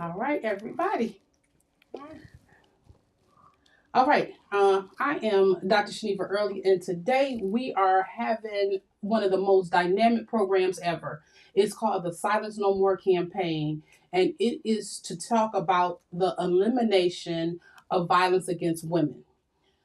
All right, everybody. All right. I am Dr. Chineva Early, and today we are having one of the most dynamic programs ever. It's called the Silence No More campaign, and it is to talk about the elimination of violence against women.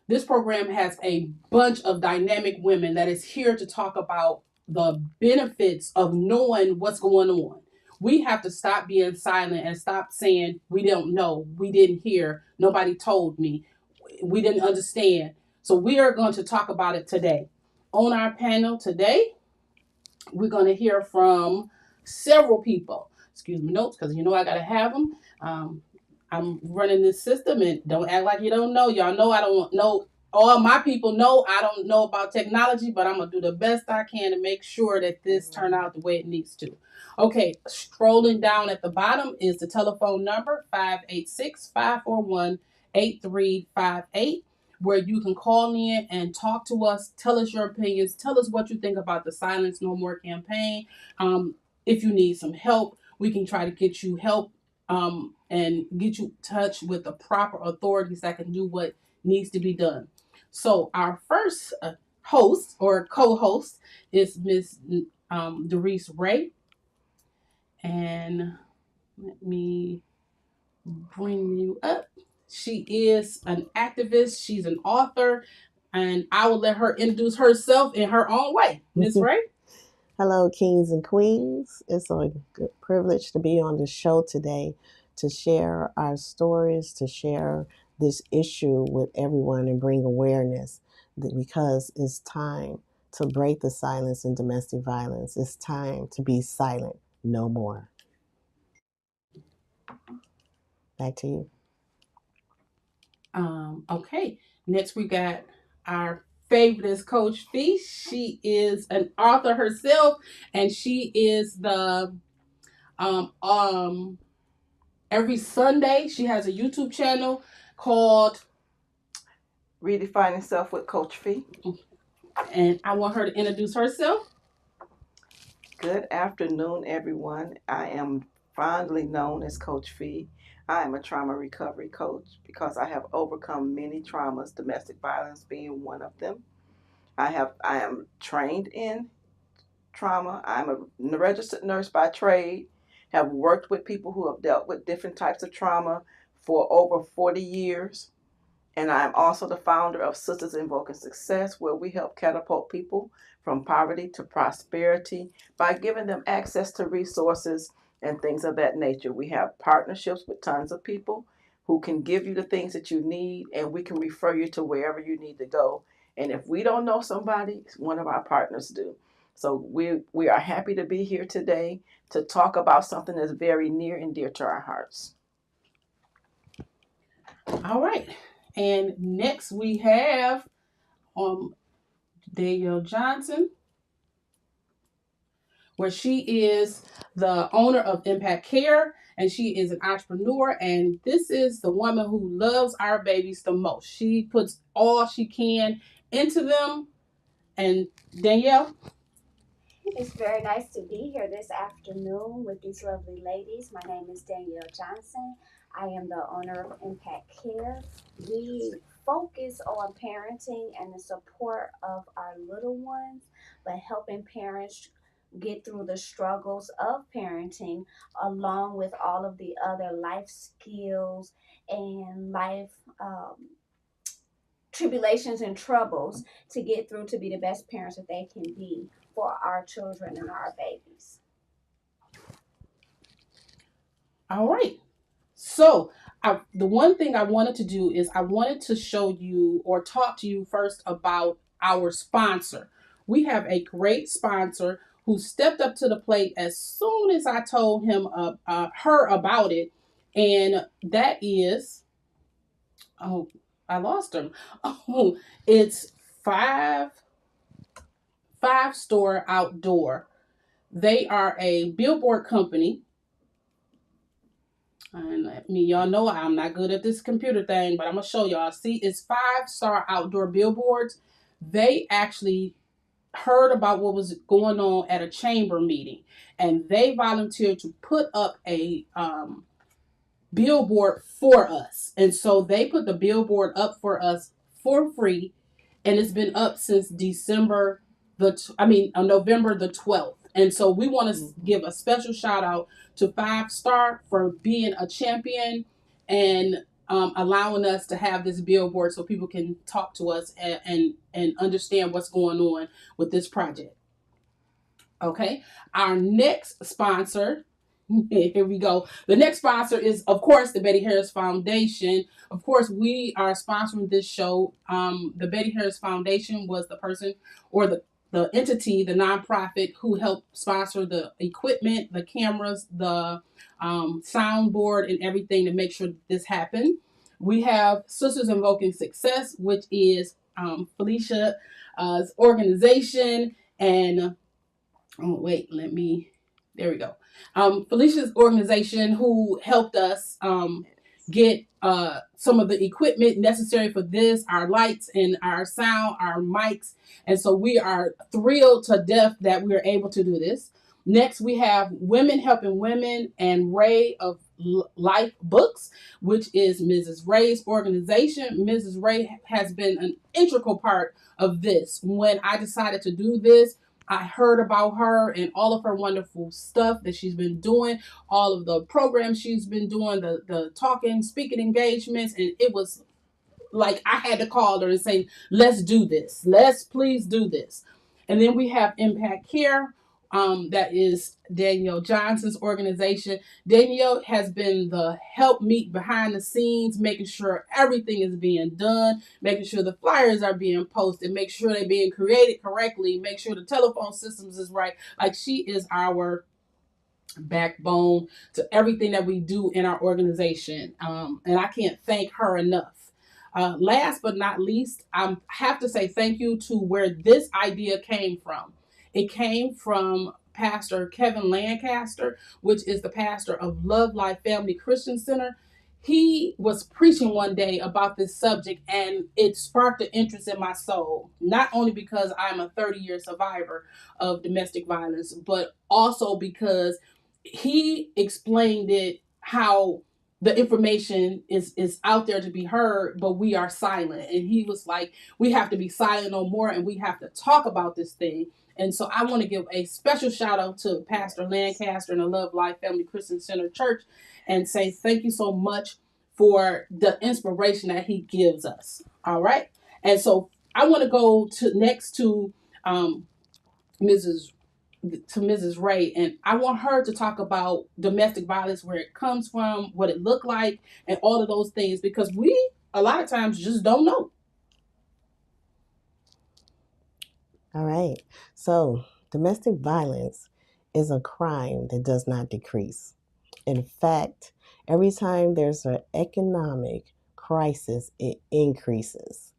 This program has a bunch of dynamic women that is here to talk about the benefits of knowing what's going on. We have to stop being silent and stop saying we don't know, we didn't hear, nobody told me, we didn't understand. So we are going to talk about it today. On our panel today, we're going to hear from several people. Excuse me, notes, because you know I got to have them. I'm running this system, and don't act like you don't know. Y'all know I don't know. All my people know I don't know about technology, but I'm gonna do the best I can to make sure that this turn out the way it needs to. Okay, scrolling down at the bottom is the telephone number 586-541-8358, where you can call in and talk to us, tell us your opinions, tell us what you think about the Silence No More campaign. If you need some help, we can try to get you help and get you in touch with the proper authorities that can do what needs to be done. So our first host or co-host is Miss Darice Ray, and let me bring you up. She is an activist. She's an author, and I will let her introduce herself in her own way. Miss Ray. Hello, kings and queens. It's a good privilege to be on the show today to share our stories, to share this issue with everyone and bring awareness because it's time to break the silence in domestic violence. It's time to be silent no more. Back to you. Okay. Next, we got our favorite is Coach Fee. She is an author herself, and she is the um um every Sunday she has a YouTube channel called Redefining Self with Coach Fee. and I want her to introduce herself. Good afternoon, everyone. I am fondly known as Coach Fee. I am a trauma recovery coach because I have overcome many traumas, domestic violence being one of them. I am trained in trauma. I'm a registered nurse by trade, have worked with people who have dealt with different types of trauma for over 40 years. And I'm also the founder of Sisters Invoking Success, where we help catapult people from poverty to prosperity by giving them access to resources and things of that nature. We have partnerships with tons of people who can give you the things that you need, and we can refer you to wherever you need to go. And if we don't know somebody, one of our partners do. So we are happy to be here today to talk about something that's very near and dear to our hearts. All right. And next we have um Danielle Johnson, where she is the owner of Impact Care, and she is an entrepreneur. And this is the woman who loves our babies the most. She puts all she can into them. And Danielle. It's very nice to be here this afternoon with these lovely ladies. My name is Danielle Johnson. I am the owner of Impact Care. We focus on parenting and the support of our little ones, but helping parents get through the struggles of parenting along with all of the other life skills and life tribulations and troubles to get through to be the best parents that they can be for our children and our babies. All right. So, the one thing I wanted to do is I wanted to show you or talk to you first about our sponsor. We have a great sponsor who stepped up to the plate as soon as I told her about it, and that is oh, I lost him. Oh, it's five store outdoor. They are a billboard company. And y'all know I'm not good at this computer thing, but I'm gonna show y'all. See, it's 5-star outdoor billboards. They actually heard about what was going on at a chamber meeting, and they volunteered to put up billboard for us. And so they put the billboard up for us for free, and it's been up since November the 12th. And so we want to give a special shout out to 5 Star for being a champion and allowing us to have this billboard so people can talk to us and understand what's going on with this project. Okay, our next sponsor. Here we go. The next sponsor is, of course, the Betty Harris Foundation. Of course, we are sponsoring this show. The Betty Harris Foundation was the person or the entity, the nonprofit who helped sponsor the equipment, the cameras, the soundboard, and everything to make sure this happened. We have Sisters Invoking Success, which is Felicia's organization, and there we go. Felicia's organization who helped us get some of the equipment necessary for this, our lights and our sound, our mics. And so we are thrilled to death that we are able to do this. Next, we have Women Helping Women and Ray of Life Books, which is Mrs. Ray's organization. Mrs. Ray has been an integral part of this. When I decided to do this, I heard about her and all of her wonderful stuff that she's been doing, all of the programs she's been doing, the talking, speaking engagements, and it was like I had to call her and say, let's do this. Let's please do this. And then we have Impact Care. That is Danielle Johnson's organization. Danielle has been the help meet behind the scenes, making sure everything is being done, making sure the flyers are being posted, make sure they're being created correctly, make sure the telephone systems is right. Like, she is our backbone to everything that we do in our organization. And I can't thank her enough. Last but not least, I have to say thank you to where this idea came from. It came from Pastor Kevin Lancaster, which is the pastor of Love Life Family Christian Center. He was preaching one day about this subject, and it sparked an interest in my soul, not only because I'm a 30-year survivor of domestic violence, but also because he explained it how the information is out there to be heard, but we are silent. And he was like, we have to be silent no more, and we have to talk about this thing. And so I want to give a special shout out to Pastor Lancaster and the Love Life Family Christian Center Church and say thank you so much for the inspiration that he gives us. All right. And so I want to go next to Mrs. Ray, and I want her to talk about domestic violence, where it comes from, what it looked like, and all of those things, because we a lot of times just don't know. All right. So domestic violence is a crime that does not decrease. In fact, every time there's an economic crisis, it increases.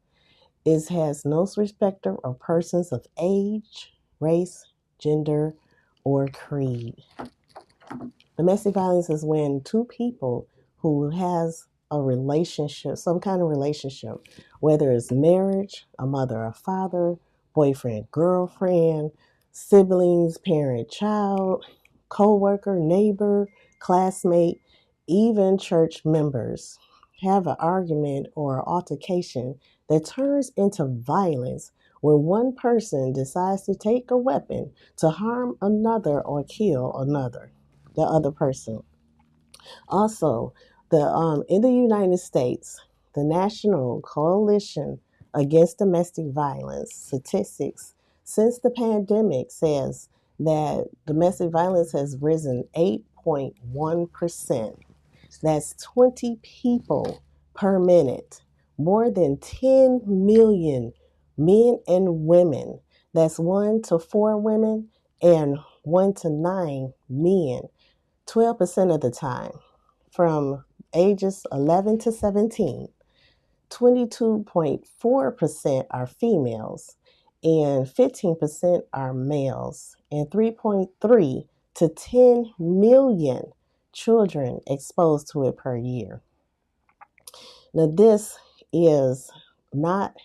It has no respecter of persons of age, race, gender, or creed. Domestic violence is when two people who has a relationship, some kind of relationship, whether it's marriage, a mother or father, boyfriend, girlfriend, siblings, parent, child, co-worker, neighbor, classmate, even church members, have an argument or altercation that turns into violence when one person decides to take a weapon to harm another or kill the other person. Also, in the United States, the National Coalition Against Domestic Violence statistics since the pandemic says that domestic violence has risen 8.1%. That's 20 people per minute, more than 10 million men and women. That's 1 to 4 women and 1 to 9 men, 12% of the time. From ages 11 to 17, 22.4% are females and 15% are males, and 3.3 to 10 million children exposed to it per year. Now, this is not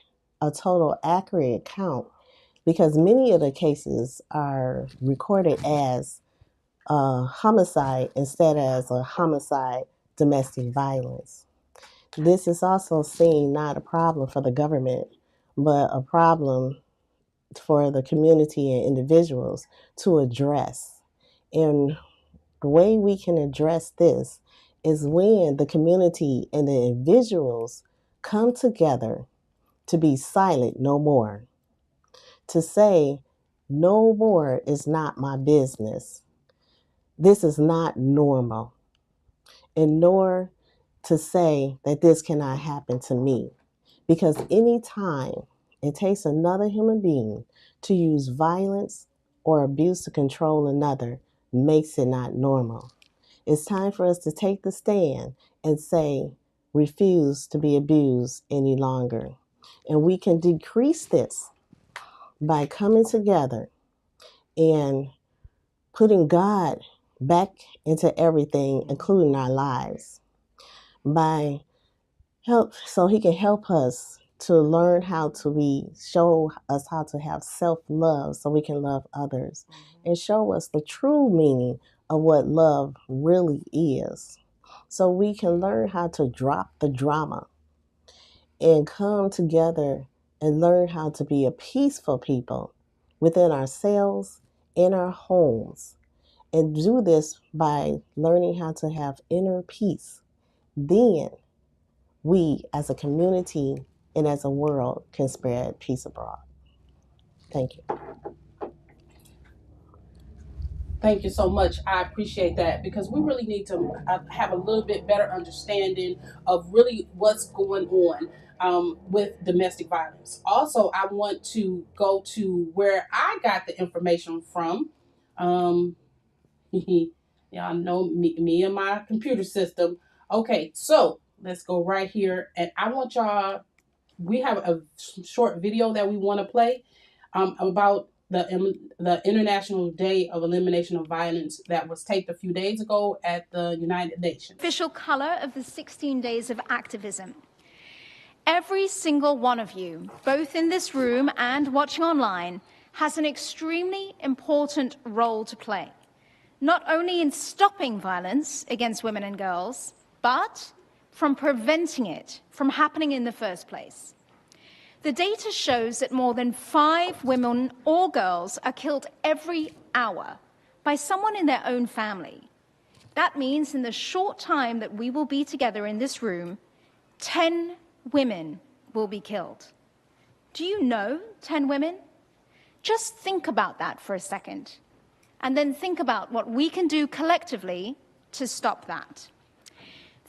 a total accurate count because many of the cases are recorded as a homicide instead of a homicide domestic violence. This is also seen not a problem for the government, but a problem for the community and individuals to address. And the way we can address this is when the community and the individuals come together to be silent no more, to say, no more is not my business. This is not normal. And nor to say that this cannot happen to me. Because any time it takes another human being to use violence or abuse to control another makes it not normal. It's time for us to take the stand and say, refuse to be abused any longer. And we can decrease this by coming together and putting God back into everything, including our lives, by so he can help us to learn how to show us how to have self-love so we can love others, and show us the true meaning of what love really is, so we can learn how to drop the drama and come together and learn how to be a peaceful people within ourselves, in our homes, and do this by learning how to have inner peace. Then we as a community and as a world can spread peace abroad. Thank you. Thank you so much. I appreciate that, because we really need to have a little bit better understanding of really what's going on with domestic violence. Also, I want to go to where I got the information from. Um, y'all know me and my computer system. Okay, so let's go right here. And I want y'all, we have a short video that we want to play about the International Day of Elimination of Violence that was taped a few days ago at the United Nations. Official color of the 16 days of activism. Every single one of you, both in this room and watching online, has an extremely important role to play, not only in stopping violence against women and girls, but from preventing it from happening in the first place. The data shows that more than 5 women or girls are killed every hour by someone in their own family. That means in the short time that we will be together in this room, 10 women will be killed. Do you know 10 women? Just think about that for a second, and then think about what we can do collectively to stop that.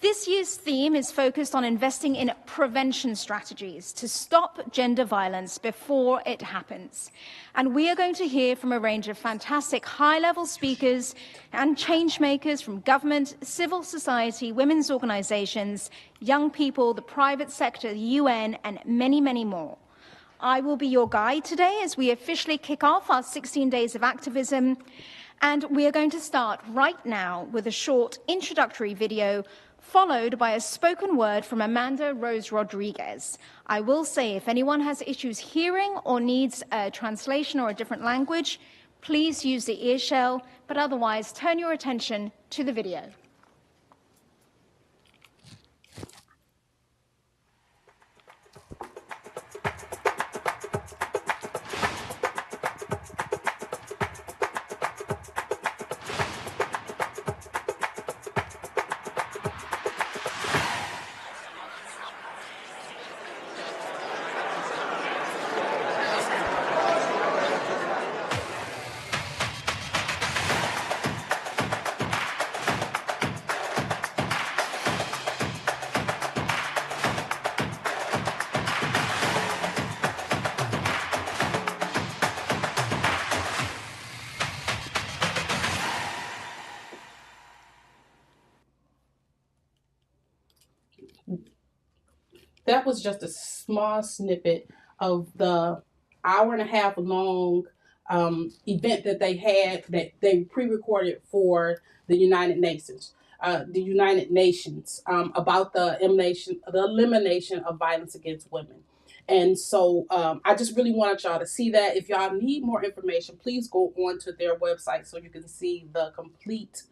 This year's theme is focused on investing in prevention strategies to stop gender violence before it happens. And we are going to hear from a range of fantastic high-level speakers and change makers from government, civil society, women's organizations, young people, the private sector, the UN, and many, many more. I will be your guide today as we officially kick off our 16 days of activism. And we are going to start right now with a short introductory video, followed by a spoken word from Amanda Rose Rodriguez. I will say, if anyone has issues hearing or needs a translation or a different language, please use the ear shell, but otherwise turn your attention to the video. That was just a small snippet of the hour and a half long event that they had, that they pre-recorded for the United Nations. About the elimination of violence against women. And so I just really wanted y'all to see that. If y'all need more information, please go on to their website so you can see the complete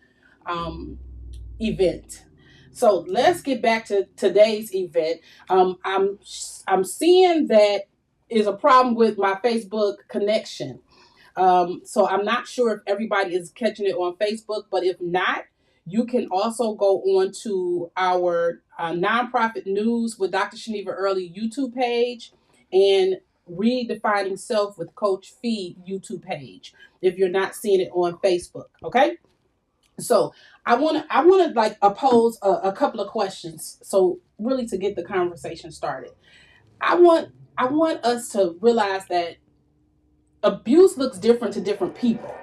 event. So let's get back to today's event. I'm seeing that is a problem with my Facebook connection. So I'm not sure if everybody is catching it on Facebook, but if not, you can also go on to our nonprofit news with Dr. Chineva Early YouTube page and Redefining Self with Coach Fee YouTube page if you're not seeing it on Facebook. Okay. So I want to like pose a couple of questions. So really to get the conversation started, I want us to realize that abuse looks different to different people.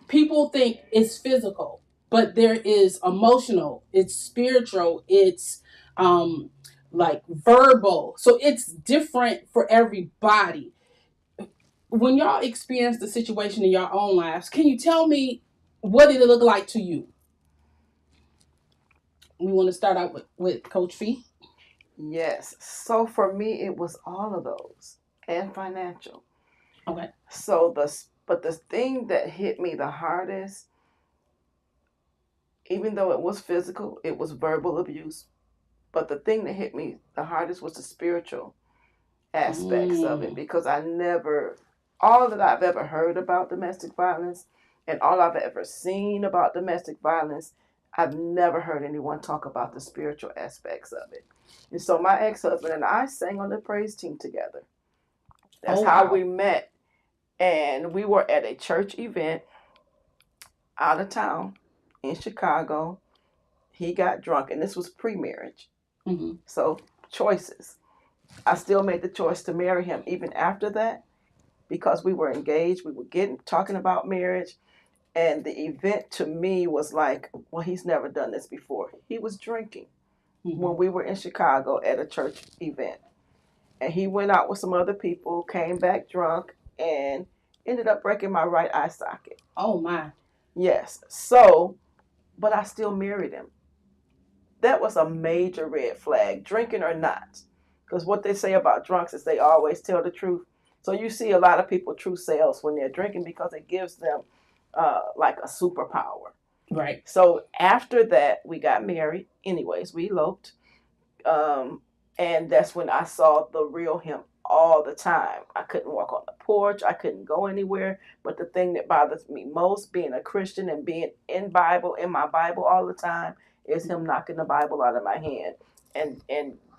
People think it's physical, but there is emotional, it's spiritual, it's um like verbal. So it's different for everybody. When y'all experience the situation in your own lives, can you tell me what did it look like to you? We want to start out with Coach Fee. Yes. So for me, it was all of those and financial. Okay. So the thing that hit me the hardest, even though it was physical, it was verbal abuse. But the thing that hit me the hardest was the spiritual aspects of it, because all that I've ever heard about domestic violence and all I've ever seen about domestic violence, I've never heard anyone talk about the spiritual aspects of it. And so my ex-husband and I sang on the praise team together. That's how we met. And we were at a church event out of town in Chicago. He got drunk, and this was pre-marriage. Mm-hmm. So choices. I still made the choice to marry him even after that, because we were engaged. We were talking about marriage. And the event to me was like, well, he's never done this before. He was drinking when we were in Chicago at a church event. And he went out with some other people, came back drunk, and ended up breaking my right eye socket. Oh, my. Yes. So, but I still married him. That was a major red flag, drinking or not. Because what they say about drunks is they always tell the truth. So you see a lot of people true selves when they're drinking, because it gives them like a superpower. Right. So after that, we got married. Anyways, we eloped. And that's when I saw the real him all the time. I couldn't walk on the porch. I couldn't go anywhere. But the thing that bothers me most, being a Christian and being in my Bible all the time, is him knocking the Bible out of my hand and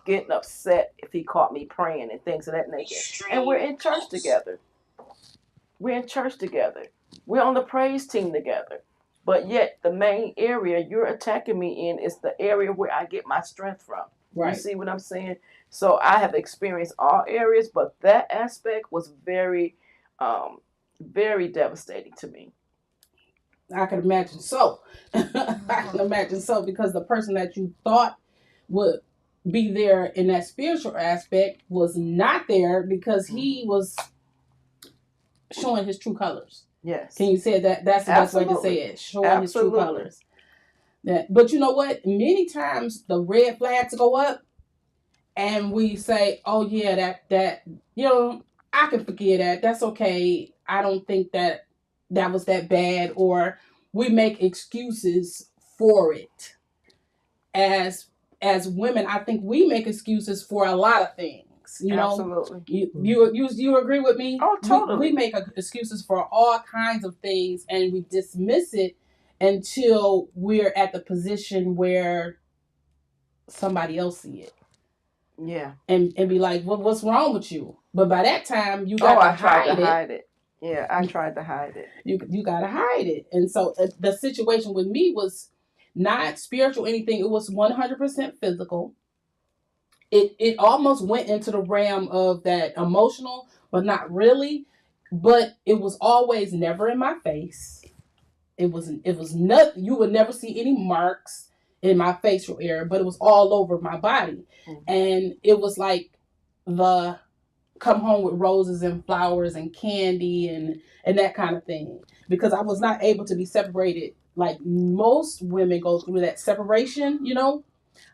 getting upset if he caught me praying and things of that nature. And we're in church together. We're on the praise team together. But yet the main area you're attacking me in is the area where I get my strength from. Right. You see what I'm saying? So I have experienced all areas, but that aspect was very, very devastating to me. I can imagine so. I can imagine so, because the person that you thought would be there in that spiritual aspect was not there, because he was showing his true colors. Yes. Can you say that? That's the best way to say it. Showing his true colors. But you know what? Many times the red flags go up and we say, oh yeah, that I can forget that. That's okay. I don't think that was that bad. Or we make excuses for it. As women, I think we make excuses for a lot of things. Absolutely. You agree with me? Oh, totally. We make excuses for all kinds of things, and we dismiss it until we're at the position where somebody else see it. Yeah. And be like, what's wrong with you? But by that time, you got to hide it. Yeah, I tried to hide it. You got to hide it. And so the situation with me was not spiritual anything. It was 100% physical. It almost went into the realm of that emotional, but not really. But it was always never in my face. It was nothing. You would never see any marks in my facial area, but it was all over my body. Mm-hmm. And it was like the come home with roses and flowers and candy and that kind of thing. Because I was not able to be separated like most women go through that separation,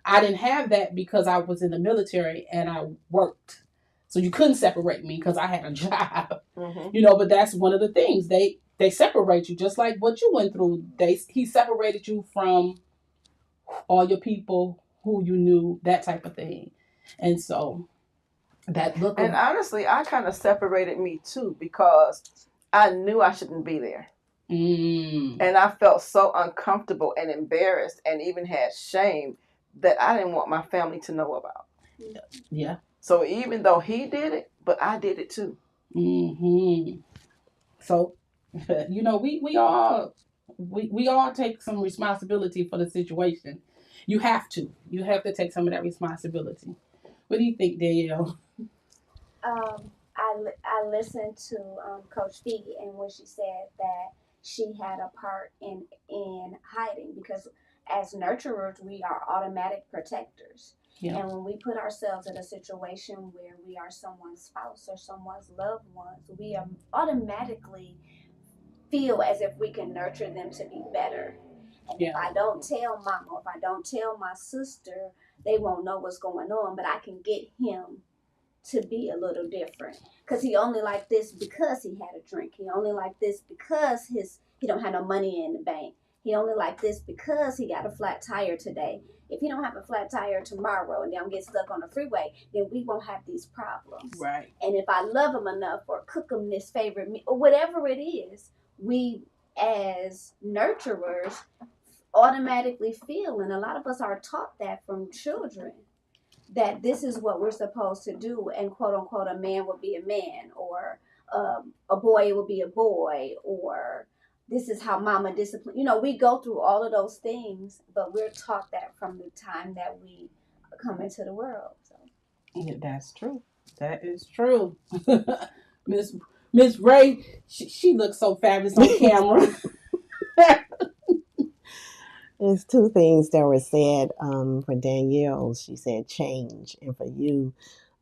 I didn't have that because I was in the military and I worked. So you couldn't separate me because I had a job. Mm-hmm. But that's one of the things. They separate you, just like what you went through. He separated you from all your people who you knew, that type of thing. And so that look of, And honestly, I kind of separated me too because I knew I shouldn't be there. And I felt so uncomfortable and embarrassed and even had shame that I didn't want my family to know about. Yeah. So even though he did it, but I did it too. So, you know, we all take some responsibility for the situation. You have to. You have to take some of that responsibility. What do you think, Danielle? I listened to Coach Fee, and when she said that she had a part in hiding, because as nurturers we are automatic protectors. Yeah. And when we put ourselves in a situation where we are someone's spouse or someone's loved ones, we automatically feel as if we can nurture them to be better. And if I don't tell mama, if I don't tell my sister, they won't know what's going on, but I can get him to be a little different, because he only like this because he had a drink. He only like this because he don't have no money in the bank. He only like this because he got a flat tire today. If he don't have a flat tire tomorrow and then get stuck on the freeway, then we won't have these problems. Right. And if I love him enough or cook him this favorite meal or whatever it is, we as nurturers automatically feel, and a lot of us are taught that from children, that this is what we're supposed to do, and quote unquote a man will be a man, or a boy will be a boy, or this is how mama discipline. You know, we go through all of those things, but we're taught that from the time that we come into the world. So. Yeah, that's true. That is true. Miss Ray, she looks so fabulous on camera. There's two things that were said for Danielle. She said change, and for you,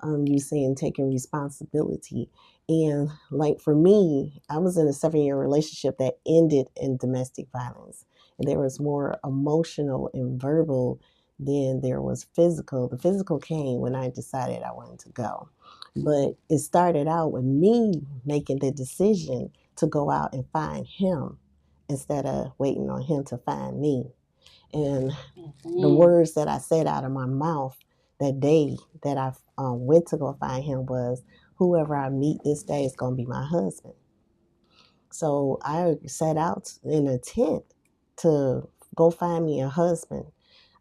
you saying taking responsibility. And like for me, I was in a 7-year relationship that ended in domestic violence, and there was more emotional and verbal than there was physical. The physical came when I decided I wanted to go, but it started out with me making the decision to go out and find him instead of waiting on him to find me. And the words that I said out of my mouth that day that I went to go find him was, whoever I meet this day is going to be my husband. So I set out in a tent to go find me a husband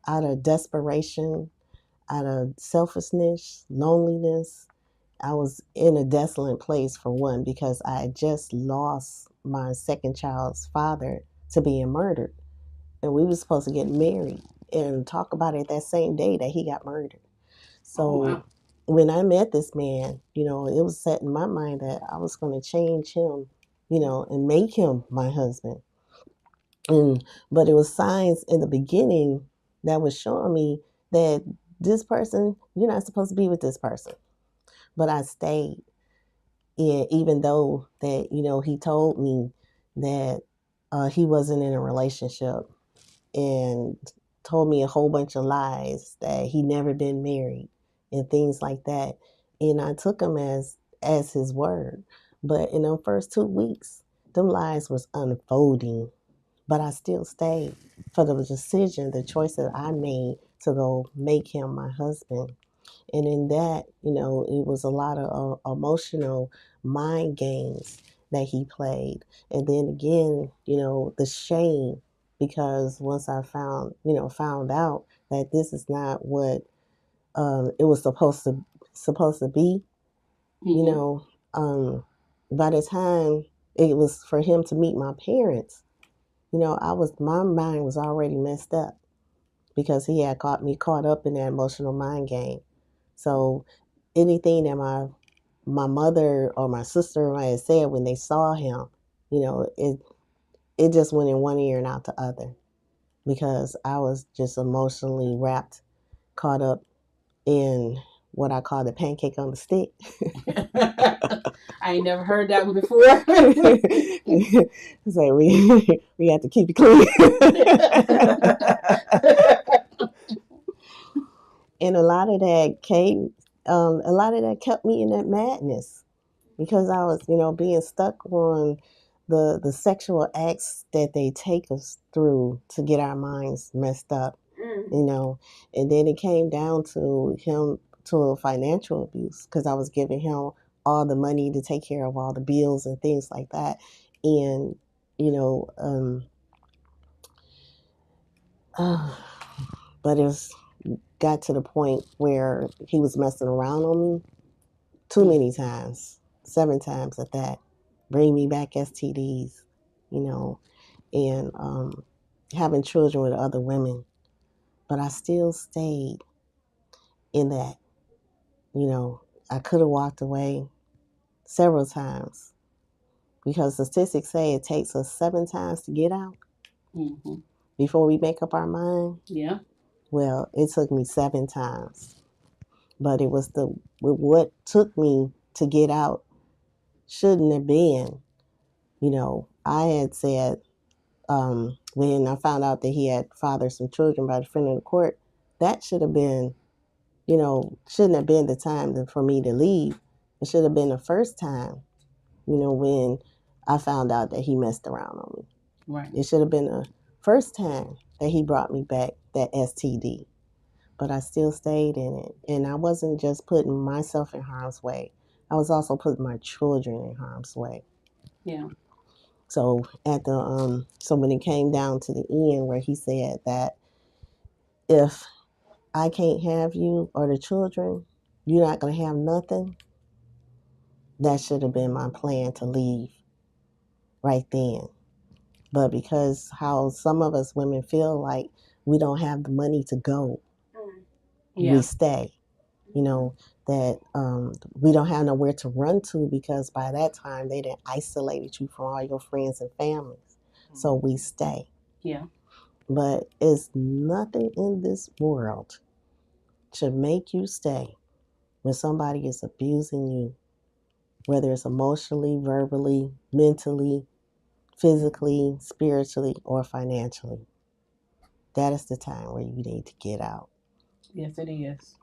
out of desperation, out of selfishness, loneliness. I was in a desolate place, for one, because I had just lost my second child's father to being murdered. And we were supposed to get married and talk about it that same day that he got murdered. So when I met this man, you know, it was set in my mind that I was going to change him, you know, and make him my husband. But it was signs in the beginning that was showing me that this person, you're not supposed to be with this person. But I stayed. And even though that, you know, he told me that he wasn't in a relationship, and told me a whole bunch of lies that he never been married and things like that. And I took him as his word. But in the first 2 weeks, them lies was unfolding. But I still stayed for the decision, the choice that I made to go make him my husband. And in that, you know, it was a lot of emotional mind games that he played. And then again, you know, the shame, because once I found out that this is not what it was supposed to be, you know, by the time it was for him to meet my parents, you know, my mind was already messed up because he had caught up in that emotional mind game. So anything that my mother or my sister might have said when they saw him, you know, it just went in one ear and out the other, because I was just emotionally caught up in what I call the pancake on the stick. I ain't never heard that one before. So we have to keep it clean. And a lot of that kept me in that madness, because I was, you know, being stuck on the sexual acts that they take us through to get our minds messed up. you know. And then it came down to him to financial abuse because I was giving him all the money to take care of all the bills and things like that. And, you know, but it was got to the point where he was messing around on me too many times, 7 times at that. Bring me back STDs, you know, and having children with other women. But I still stayed in that, you know. I could have walked away several times because the statistics say it takes us 7 times to get out before we make up our mind. Yeah. Well, it took me 7 times. But it was what took me to get out shouldn't have been, you know. I had said when I found out that he had fathered some children by the friend of the court, that should have been, you know, shouldn't have been the time for me to leave. It should have been the first time, you know, when I found out that he messed around on me. Right. It should have been the first time that he brought me back that STD. But I still stayed in it. And I wasn't just putting myself in harm's way. I was also putting my children in harm's way. Yeah. So so when it came down to the end where he said that if I can't have you or the children, you're not going to have nothing, that should have been my plan to leave right then. But because how some of us women feel like we don't have the money to go, we stay. You know, that we don't have nowhere to run to because by that time they done isolated you from all your friends and families. So we stay. Yeah. But it's nothing in this world to make you stay when somebody is abusing you, whether it's emotionally, verbally, mentally, physically, spiritually, or financially. That is the time where you need to get out. Yes, it is.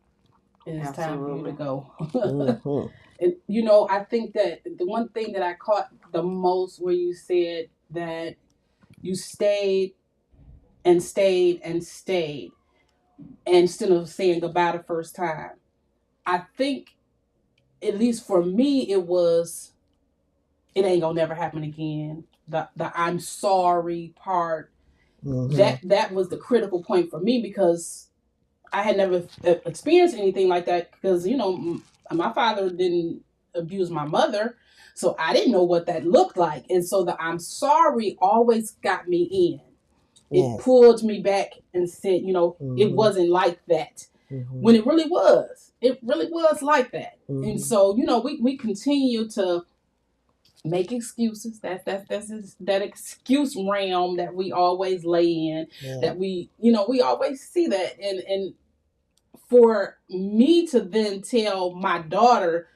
It's time for you to go. And, you know, I think that the one thing that I caught the most where you said that you stayed and stayed and stayed instead of saying goodbye the first time. I think, at least for me, it was, it ain't gonna never happen again. The I'm sorry part, that was the critical point for me because I had never experienced anything like that because, you know, my father didn't abuse my mother, so I didn't know what that looked like. And so the I'm sorry always got me in. It pulled me back and said, you know, it wasn't like that. When it really was. It really was like that. And so, you know, we continue to make excuses. That's that excuse realm that we always lay in. That we, you know, we always see that. And for me to then tell my daughter,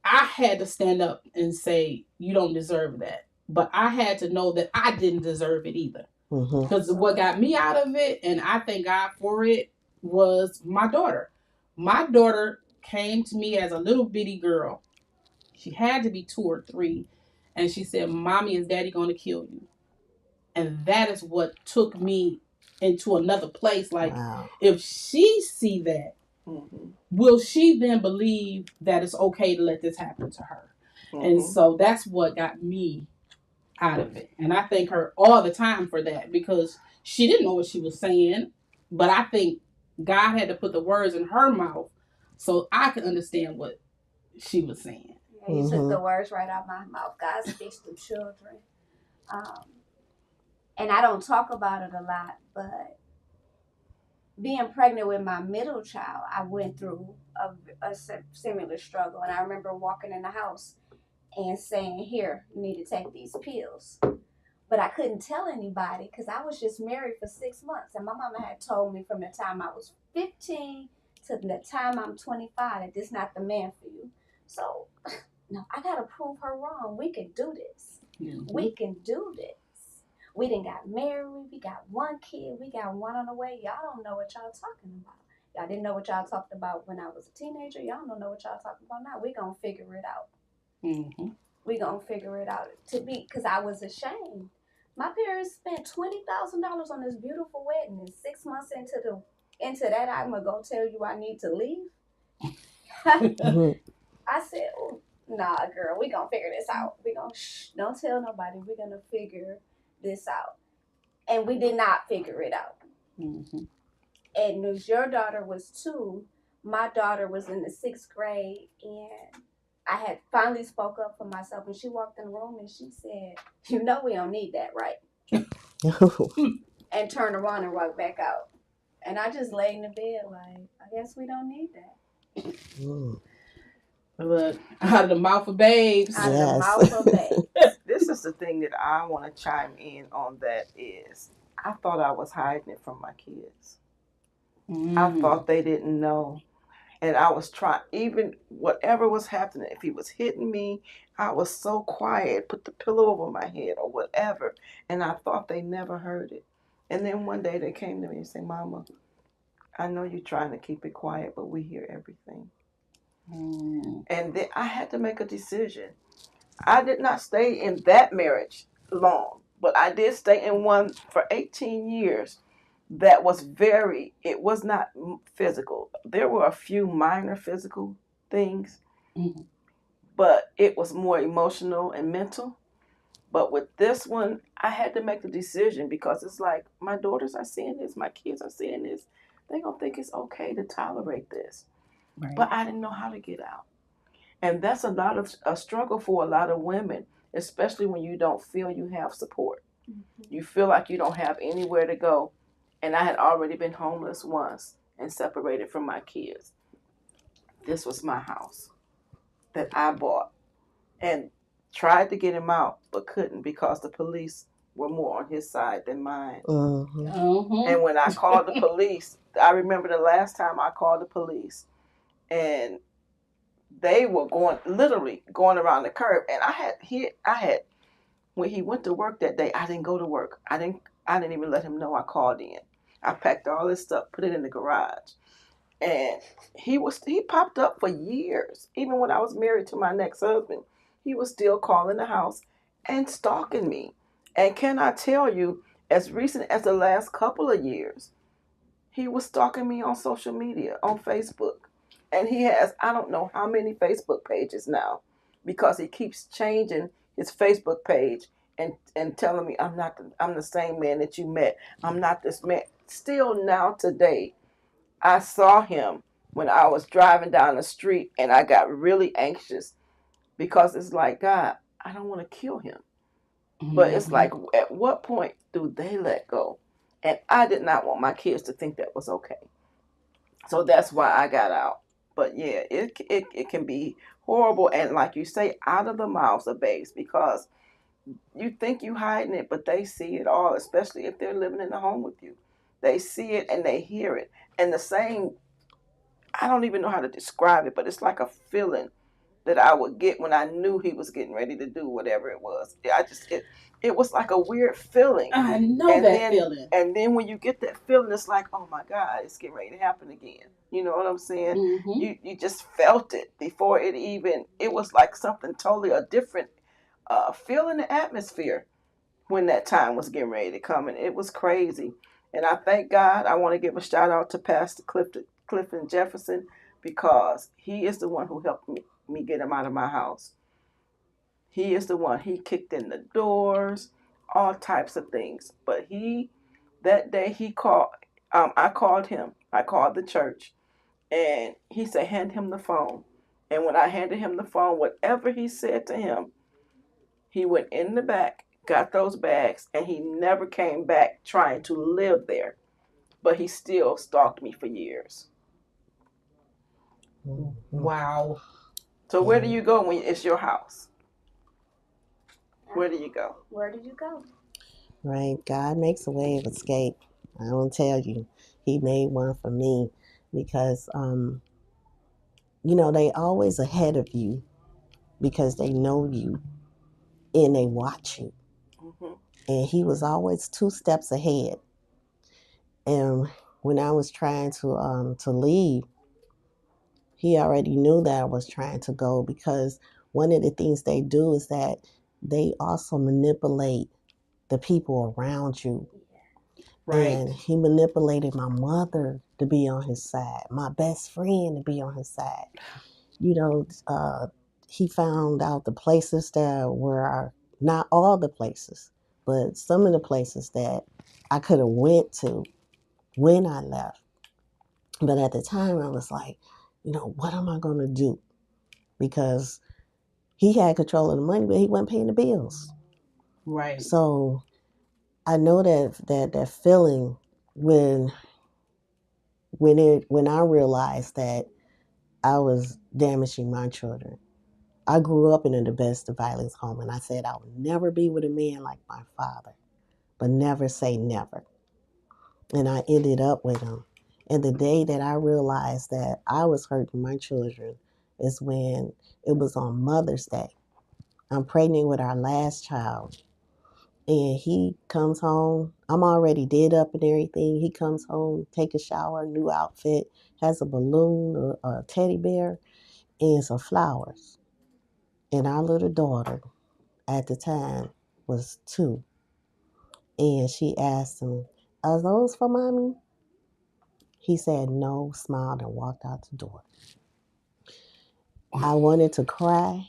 I had to stand up and say, you don't deserve that. But I had to know that I didn't deserve it either. Because what got me out of it, and I thank God for it, was my daughter. My daughter came to me as a little bitty girl. She had to be 2 or 3. And she said, Mommy, is Daddy going to kill you? And that is what took me into another place. Like, if she see that, will she then believe that it's okay to let this happen to her? And so that's what got me out of it. And I thank her all the time for that because she didn't know what she was saying. But I think God had to put the words in her mouth so I could understand what she was saying. Yeah, you took the words right out of my mouth. God speaks to children. And I don't talk about it a lot, but being pregnant with my middle child, I went through a similar struggle. And I remember walking in the house and saying, here, you need to take these pills. But I couldn't tell anybody because I was just married for 6 months. And my mama had told me from the time I was 15 to the time I'm 25 that this is not the man for you. So, no, I got to prove her wrong. We can do this. We can do this. We done got married. We got 1 kid. We got 1 on the way. Y'all don't know what y'all talking about. Y'all didn't know what y'all talked about when I was a teenager. Y'all don't know what y'all talking about now. We going to figure it out. We going to figure it out. To me, because I was ashamed. My parents spent $20,000 on this beautiful wedding, and 6 months into that, I'm gonna go tell you I need to leave. Mhm. I said, oh, nah, girl, we gonna figure this out. We gonna don't tell nobody. We're gonna figure this out, and we did not figure it out. Mm-hmm. And as your daughter was 2, my daughter was in the 6th grade, and I had finally spoke up for myself, and she walked in the room and she said, "You know we don't need that, right?" And turned around and walked back out. And I just laid in the bed like, I guess we don't need that. Mm. Look, out of the mouth of babes. Out of the Yes. mouth of babes. This is the thing that I want to chime in on. That is, I thought I was hiding it from my kids. I thought they didn't know. And I was trying, even whatever was happening, if he was hitting me, I was so quiet, put the pillow over my head or whatever. And I thought they never heard it. And then one day they came to me and said, Mama, I know you're trying to keep it quiet, but we hear everything. And then I had to make a decision. I did not stay in that marriage long, but I did stay in one for 18 years that was it was not physical. There were a few minor physical things, but it was more emotional and mental. But with this one, I had to make the decision because it's like my daughters are seeing this, my kids are seeing this. They're going to think it's okay to tolerate this. Right. But I didn't know how to get out. And that's a struggle for a lot of women, especially when you don't feel you have support. Mm-hmm. You feel like you don't have anywhere to go. And I had already been homeless once and separated from my kids. This was my house that I bought and tried to get him out, but couldn't because the police were more on his side than mine. And when I called the police, I remember the last time I called the police, and they were literally going around the curve. And I had, when he went to work that day, I didn't go to work. I didn't even let him know I called in. I packed all this stuff, put it in the garage. And he popped up for years. Even when I was married to my next husband, he was still calling the house and stalking me. And can I tell you, as recent as the last couple of years, he was stalking me on social media, on Facebook. And he has, I don't know how many Facebook pages now, because he keeps changing his Facebook page and telling me I'm the same man that you met. I'm not this man. Still now today, I saw him when I was driving down the street, and I got really anxious because it's like, God, I don't want to kill him. But it's like, at what point do they let go? And I did not want my kids to think that was okay. So that's why I got out. But yeah, it can be horrible. And like you say, out of the mouths of babes, because you think you hiding it, but they see it all, especially if they're living in the home with you. They see it and they hear it. And the same, I don't even know how to describe it, but it's like a feeling that I would get when I knew he was getting ready to do whatever it was. It was like a weird feeling. I know that feeling. And then when you get that feeling, it's like, oh my God, it's getting ready to happen again. You know what I'm saying? Mm-hmm. You just felt it before it was like something totally a different feel in the atmosphere when that time was getting ready to come. And it was crazy. And I thank God. I want to give a shout out to Pastor Clifton Jefferson, because he is the one who helped me get him out of my house. He is the one. He kicked in the doors, all types of things. But that day he called, I called him. I called the church, and he said, hand him the phone. And when I handed him the phone, whatever he said to him, he went in the back, got those bags, and he never came back trying to live there. But he still stalked me for years. Wow. So where do you go when it's your house? Where do you go? Where do you go? Right. God makes a way of escape. I don't tell you. He made one for me because, they always ahead of you because they know you and they watch you. Mm-hmm. And he was always 2 steps ahead. And when I was trying to leave, he already knew that I was trying to go, because one of the things they do is that they also manipulate the people around you. Right. And he manipulated my mother to be on his side, my best friend to be on his side. You know, he found out the places that were not all the places, but some of the places that I could have went to when I left. But at the time, I was like, you know, what am I going to do? Because he had control of the money, but he wasn't paying the bills. Right. So I know that feeling when I realized that I was damaging my children. I grew up in a domestic violence home, and I said I would never be with a man like my father, but never say never. And I ended up with him. And the day that I realized that I was hurting my children is when it was on Mother's Day. I'm pregnant with our last child. And he comes home. I'm already did up and everything. He comes home, take a shower, new outfit, has a balloon, a teddy bear, and some flowers. And our little daughter at the time was 2. And she asked him, "Are those for mommy?" He said no, smiled, and walked out the door. I wanted to cry,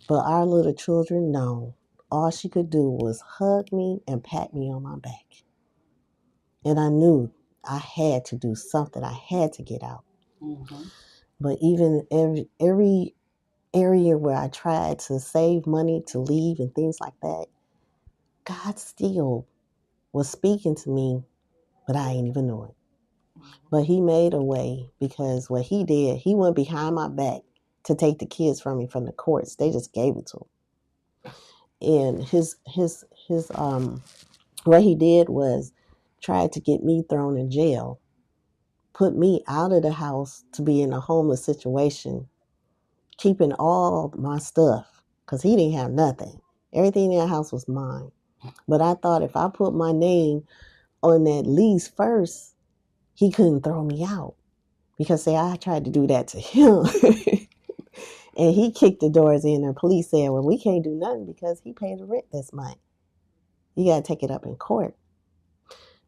but our little children know all she could do was hug me and pat me on my back. And I knew I had to do something. I had to get out. Mm-hmm. But even every area where I tried to save money to leave and things like that, God still was speaking to me, but I ain't even know it. But he made a way, because what he did, he went behind my back to take the kids from me from the courts. They just gave it to him. And his what he did was try to get me thrown in jail, put me out of the house to be in a homeless situation, keeping all my stuff, because he didn't have nothing. Everything in that house was mine. But I thought if I put my name on that lease first, he couldn't throw me out. Because, say, I tried to do that to him. And he kicked the doors in, and the police said, well, we can't do nothing because he paid the rent this month. You got to take it up in court.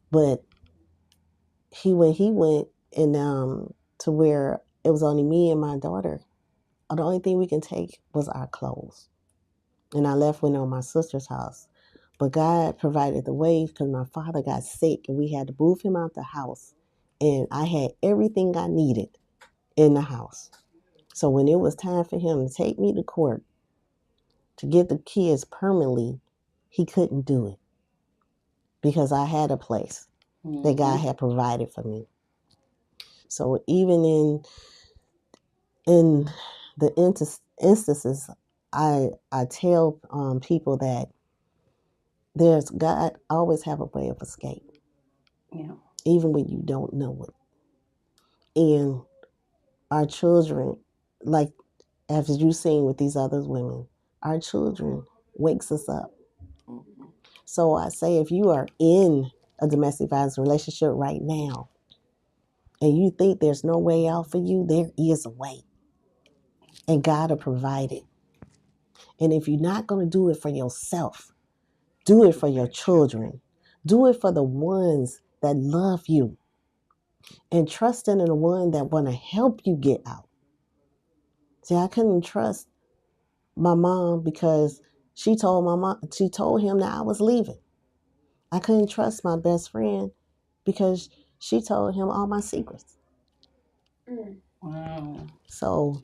But when he went and to where it was only me and my daughter, the only thing we can take was our clothes. And I went on my sister's house. But God provided the way, because my father got sick and we had to move him out the house. And I had everything I needed in the house. So when it was time for him to take me to court to get the kids permanently, he couldn't do it because I had a place that God had provided for me. So even in the instances, I tell people that there's God always have a way of escape. Yeah. Even when you don't know it. And our children, like as you've seen with these other women, our children wakes us up. Mm-hmm. So I say, if you are in a domestic violence relationship right now and you think there's no way out for you, there is a way. And God will provide it. And if you're not going to do it for yourself, do it for your children. Do it for the ones that love you. And trust in the one that want to help you get out. See, I couldn't trust my mom because she told him that I was leaving. I couldn't trust my best friend because she told him all my secrets. Wow. So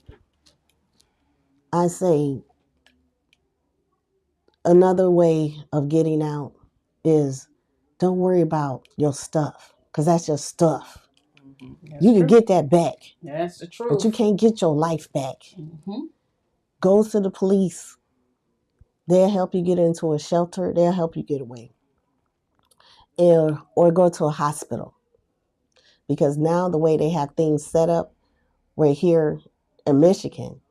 I say another way of getting out is don't worry about your stuff, because that's your stuff. That's you can true. get that back. That's the truth. But you can't get your life back. Mm-hmm. Go to the police. They'll help you get into a shelter. They'll help you get away. Or go to a hospital. Because now the way they have things set up, we're here in Michigan,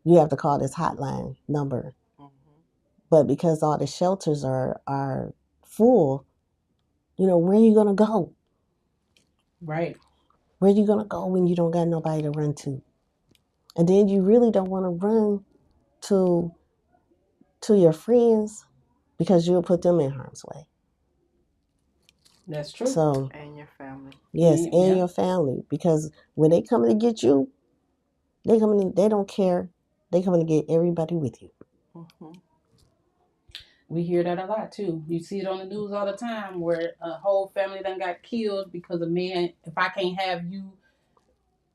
you have to call this hotline number. Mm-hmm. But because all the shelters are full, where are you going to go? Right. Where are you going to go when you don't got nobody to run to? And then you really don't want to run to your friends because you'll put them in harm's way. That's true. So, And your family. yes, Yeah. and your family, because when they coming to get you, they don't care. They coming to get everybody with you. Mm-hmm. We hear that a lot too. You see it on the news all the time where a whole family done got killed because a man, if I can't have you,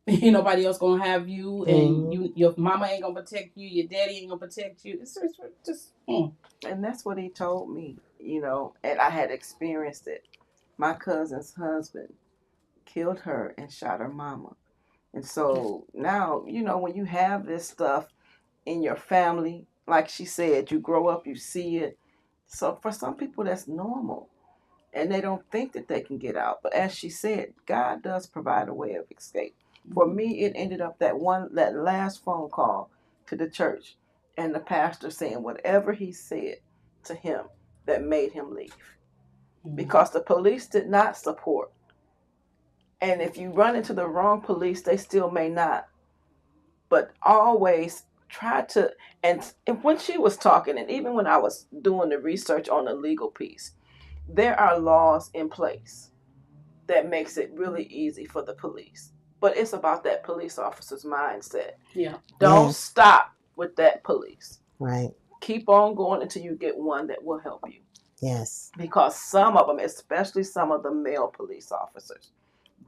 ain't nobody else gonna have you, and your mama ain't gonna protect you, your daddy ain't gonna protect you. It's just And that's what he told me, and I had experienced it. My cousin's husband killed her and shot her mama. And so now, when you have this stuff in your family, like she said, you grow up, you see it. So for some people, that's normal. And they don't think that they can get out. But as she said, God does provide a way of escape. For me, it ended up that last phone call to the church and the pastor saying whatever he said to him that made him leave. Because the police did not support. And if you run into the wrong police, they still may not. But always try to, and when she was talking, and even when I was doing the research on the legal piece, there are laws in place that makes it really easy for the police. But it's about that police officer's mindset. Yeah. Don't stop with that police. Right. Keep on going until you get one that will help you. Yes. Because some of them, especially some of the male police officers,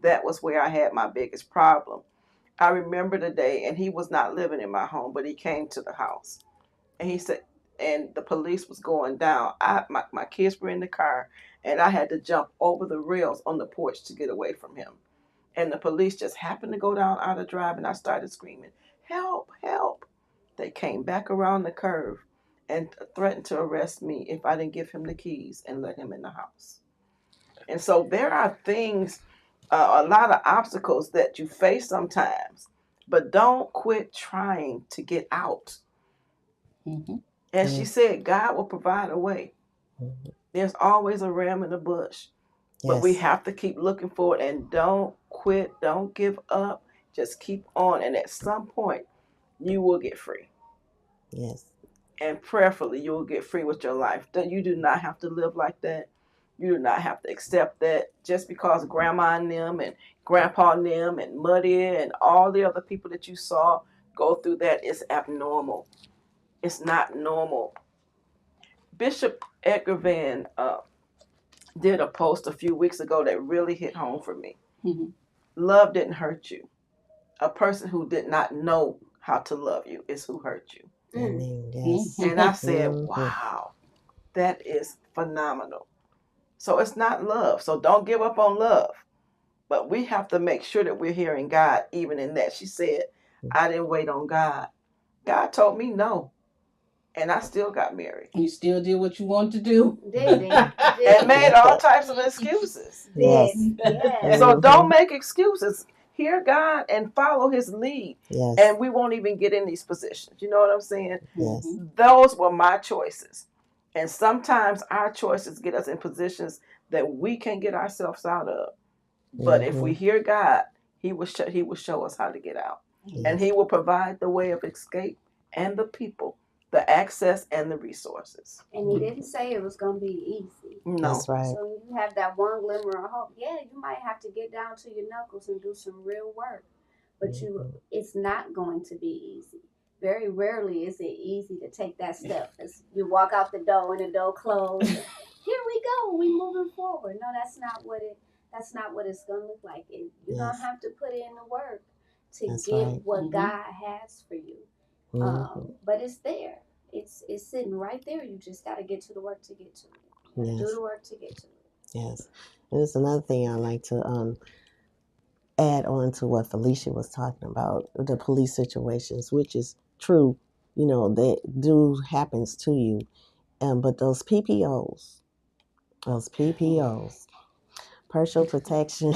that was where I had my biggest problem. I remember the day, and he was not living in my home, but he came to the house. And he said, and the police was going down. My kids were in the car, and I had to jump over the rails on the porch to get away from him. And the police just happened to go down out of drive, and I started screaming, "Help, help." They came back around the curve and threatened to arrest me if I didn't give him the keys and let him in the house. And so there are things, a lot of obstacles that you face sometimes, but don't quit trying to get out. Mm-hmm. As she said, God will provide a way. Mm-hmm. There's always a ram in the bush. But we have to keep looking for it, and don't quit. Don't give up. Just keep on. And at some point, you will get free. Yes. And prayerfully, you will get free with your life. You do not have to live like that. You do not have to accept that just because grandma and them and grandpa and them and Muddy and all the other people that you saw go through that is abnormal. It's not normal. Bishop Edgar Van did a post a few weeks ago that really hit home for me. Mm-hmm. Love didn't hurt you. A person who did not know how to love you is who hurt you. Yes. And I said, wow, that is phenomenal. So it's not love. So don't give up on love. But we have to make sure that we're hearing God even in that. She said, I didn't wait on God. God told me no. And I still got married. You still did what you wanted to do. Did he? And made all types of excuses. Yes. Yes. So don't make excuses. Hear God and follow his lead. Yes. And we won't even get in these positions. You know what I'm saying? Yes. Those were my choices. And sometimes our choices get us in positions that we can't get ourselves out of. But if we hear God, he will show us how to get out. Yes. And he will provide the way of escape and the people, the access and the resources. And he didn't say it was going to be easy. No. That's right. So you have that one glimmer of hope. Yeah, you might have to get down to your knuckles and do some real work. But it's not going to be easy. Very rarely is it easy to take that step. You walk out the door and the door closed. Here we go. We moving forward. No, that's not what it's going to look like. You're going to have to put in the work to get what God has for you. But it's there. It's sitting right there. You just got to get to the work to get to it. Yes. Do the work to get to it. Yes. And it's another thing I like to add on to what Felecia was talking about, the police situations, which is true, that do happens to you. But those PPOs, personal protection,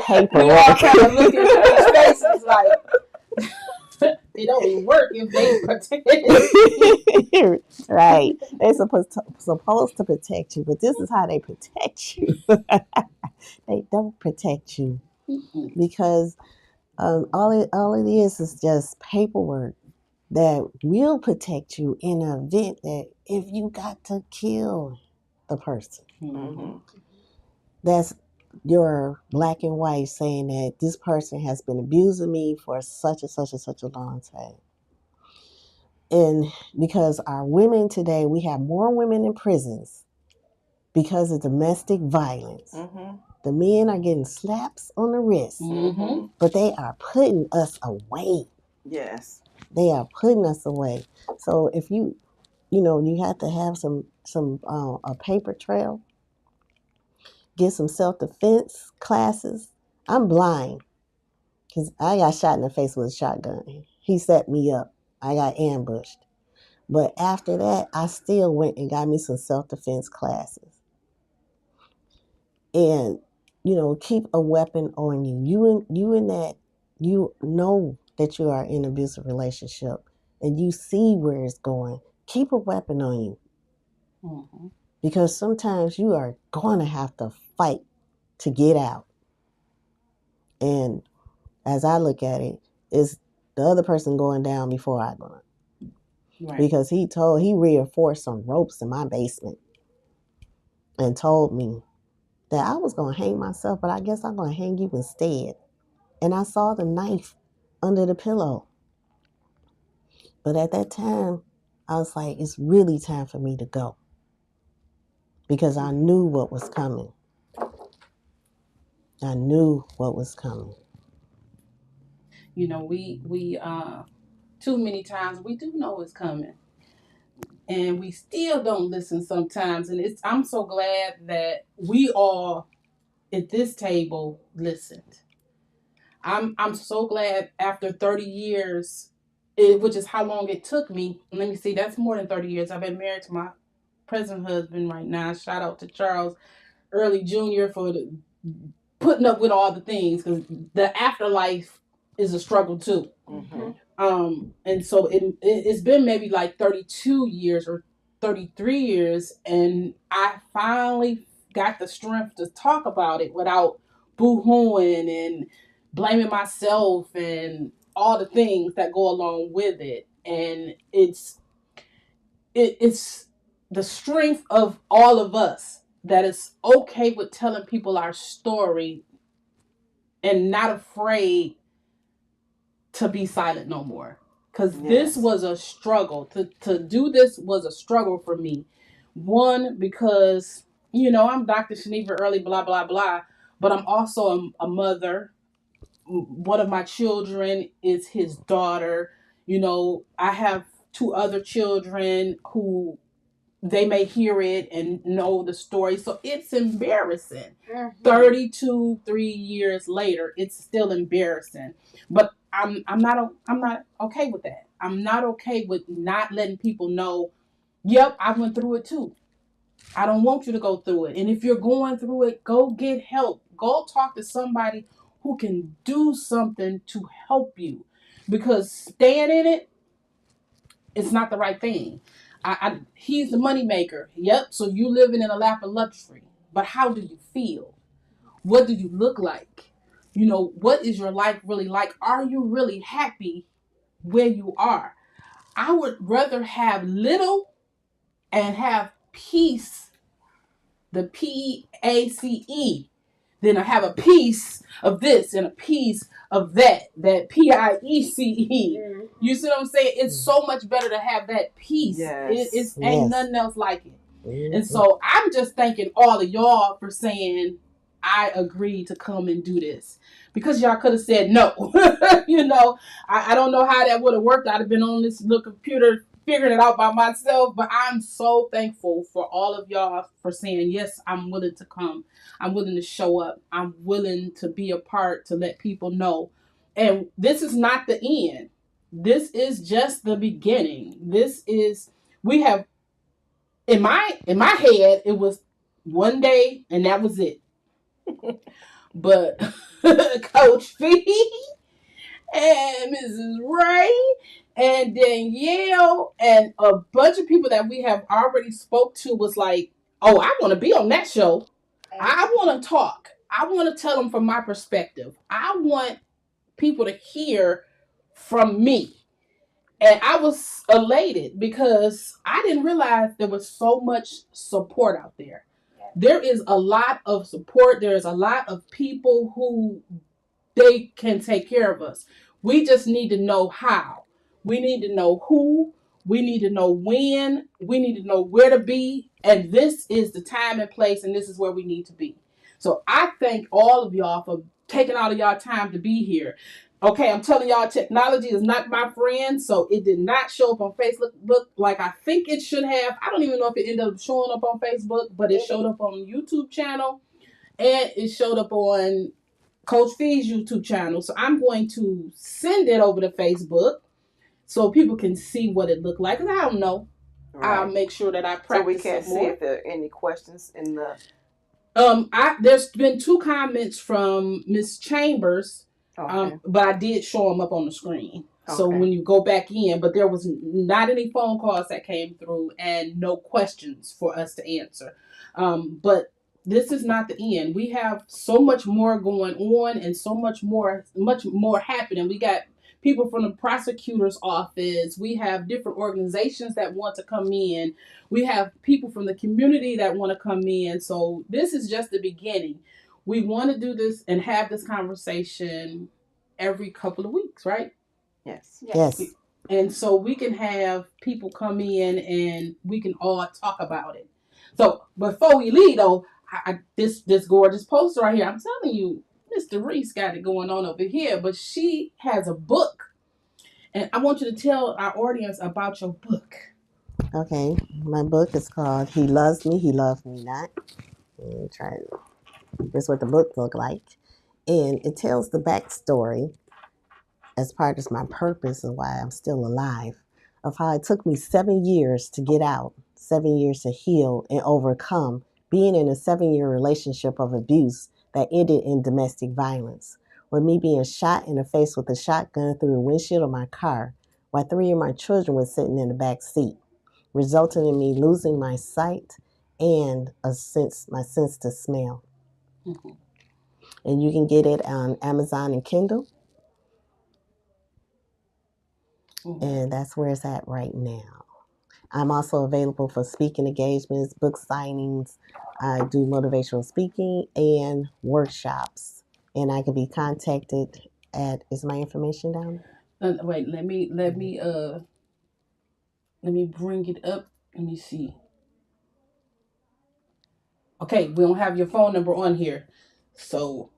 paperwork. We all kind of look at each faces like, it don't even work if they protect. Right. They're supposed to protect you, but this is how they protect you. They don't protect you because all it is just paperwork. that will protect you in an event that if you got to kill the person. Mm-hmm. That's your black and white saying that this person has been abusing me for such and such and such a long time. And because our women today, we have more women in prisons because of domestic violence. Mm-hmm. The men are getting slaps on the wrist, Mm-hmm. but they are putting us away. Yes. They are putting us away. So if you have to have a paper trail, get some self-defense classes. I'm blind because I got shot in the face with a shotgun. He set me up. I got ambushed. But after that, I still went and got me some self-defense classes. And, keep a weapon on you. You know that you are in an abusive relationship and you see where it's going. Keep a weapon on you. Mm-hmm. Because sometimes you are going to have to fight to get out. And as I look at it, it's the other person going down before I go down. Right. Because he reinforced some ropes in my basement and told me that I was going to hang myself, but I guess I'm going to hang you instead. And I saw the knife under the pillow. But at that time, I was like, it's really time for me to go. Because I knew what was coming. I knew what was coming. We too many times we do know it's coming. And we still don't listen sometimes. And I'm so glad that we all at this table listened. I'm so glad after 30 years, which is how long it took me. Let me see, that's more than 30 years. I've been married to my present husband right now. Shout out to Charles Early Jr. for putting up with all the things, because the afterlife is a struggle too. Mm-hmm. And so it's been maybe like 32 years or 33 years, and I finally got the strength to talk about it without boo-hooing and blaming myself and all the things that go along with it. And it's the strength of all of us that is okay with telling people our story and not afraid to be silent no more. Because this was a struggle. To do this was a struggle for me. One, because, I'm Dr. Chineva Early, blah, blah, blah. But I'm also a mother. One of my children is his daughter. I have two other children who they may hear it and know the story. So it's embarrassing. 3 years later, it's still embarrassing. But I'm not okay with that. I'm not okay with not letting people know, yep, I went through it too. I don't want you to go through it. And if you're going through it, go get help. Go talk to somebody who can do something to help you. Because staying in it, it's not the right thing. He's the money maker. Yep. So you living in a lap of luxury. But how do you feel? What do you look like? What is your life really like? Are you really happy where you are? I would rather have little and have peace, the PACE, than I have a piece of this and a piece of that PIECE. You see what I'm saying? It's so much better to have that peace. Yes. Ain't nothing else like it. And so I'm just thanking all of y'all for saying I agree to come and do this, because y'all could have said no. I don't know how that would have worked. I'd have been on this little computer figuring it out by myself. But I'm so thankful for all of y'all for saying, yes, I'm willing to come. I'm willing to show up. I'm willing to be a part, to let people know. And this is not the end. This is just the beginning. We have, in my head, it was one day and that was it. But Coach Fee and Mrs. Ray and Danielle and a bunch of people that we have already spoke to was like, oh, I want to be on that show. I want to talk. I want to tell them from my perspective. I want people to hear from me. And I was elated because I didn't realize there was so much support out there. There is a lot of support. There is a lot of people who they can take care of us. We just need to know how. We need to know who. We need to know when. We need to know where to be. And this is the time and place, and this is where we need to be. So I thank all of y'all for taking out of y'all time to be here. Okay, I'm telling y'all, technology is not my friend, so it did not show up on Facebook like I think it should have. I don't even know if it ended up showing up on Facebook, but it showed up on YouTube channel, and it showed up on Coach Fee's YouTube channel. So I'm going to send it over to Facebook so people can see what it looked like. Cause I don't know. Right. I'll make sure that I practice. So we can't see more. if there are any questions in the. There's been 2 comments from Miss Chambers, Okay. but I did show them up on the screen. Okay. So when you go back in, but there was not any phone calls that came through and no questions for us to answer. But this is not the end. We have so much more going on and so much more happening. We got people from the prosecutor's office. We have different organizations that want to come in. We have people from the community that want to come in. So this is just the beginning. We want to do this and have this conversation every couple of weeks, right? Yes. Yes. And so we can have people come in and we can all talk about it. So before we leave, though, this gorgeous poster right here, I'm telling you, Miss Darice got it going on over here, but she has a book. And I want you to tell our audience about your book. Okay, my book is called He Loves Me, He Loves Me Not. This is what the book looked like. And it tells the backstory as part of my purpose and why I'm still alive, of how it took me 7 years to get out, 7 years to heal and overcome being in a 7-year relationship of abuse that ended in domestic violence, with me being shot in the face with a shotgun through the windshield of my car while 3 of my children were sitting in the back seat, resulting in me losing my sight and my sense to smell. Mm-hmm. And you can get it on Amazon and Kindle. Mm-hmm. And that's where it's at right now. I'm also available for speaking engagements, book signings. I do motivational speaking and workshops. And I can be contacted at, is my information down? Wait, let me bring it up. Let me see. Okay, we don't have your phone number on here. So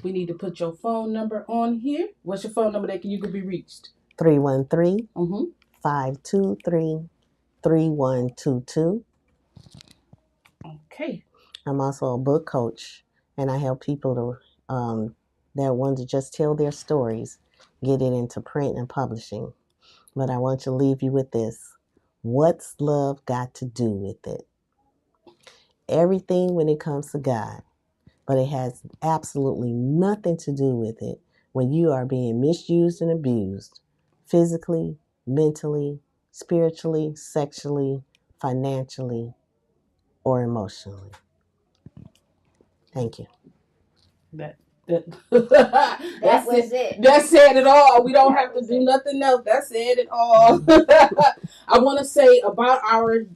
we need to put your phone number on here. What's your phone number that you could be reached? 313-523-3122. Okay. I'm also a book coach, and I help people to that want to just tell their stories, get it into print and publishing. But I want to leave you with this. What's love got to do with it? Everything when it comes to God, but it has absolutely nothing to do with it when you are being misused and abused, physically, mentally, spiritually, sexually, financially, or emotionally. Thank you. That was it. That said it all. We don't have to do nothing else. That said it all. I want to say about our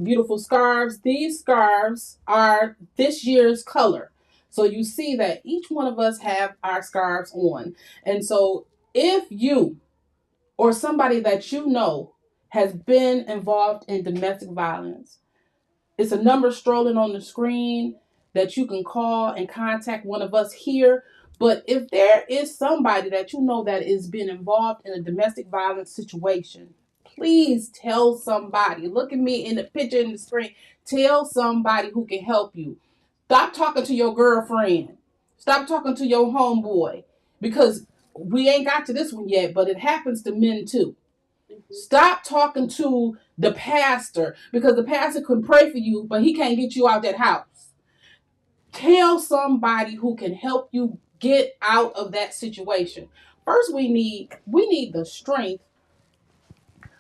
beautiful scarves. These scarves are this year's color. So you see that each one of us have our scarves on. And so if you or somebody that you know has been involved in domestic violence, it's a number strolling on the screen that you can call and contact one of us here. But if there is somebody that you know that is being involved in a domestic violence situation, please tell somebody. Look at me in the picture in the screen. Tell somebody who can help you. Stop talking to your girlfriend. Stop talking to your homeboy. Because we ain't got to this one yet, but it happens to men too. Stop talking to the pastor, because the pastor can pray for you, but he can't get you out that house. Tell somebody who can help you get out of that situation. First, we need the strength.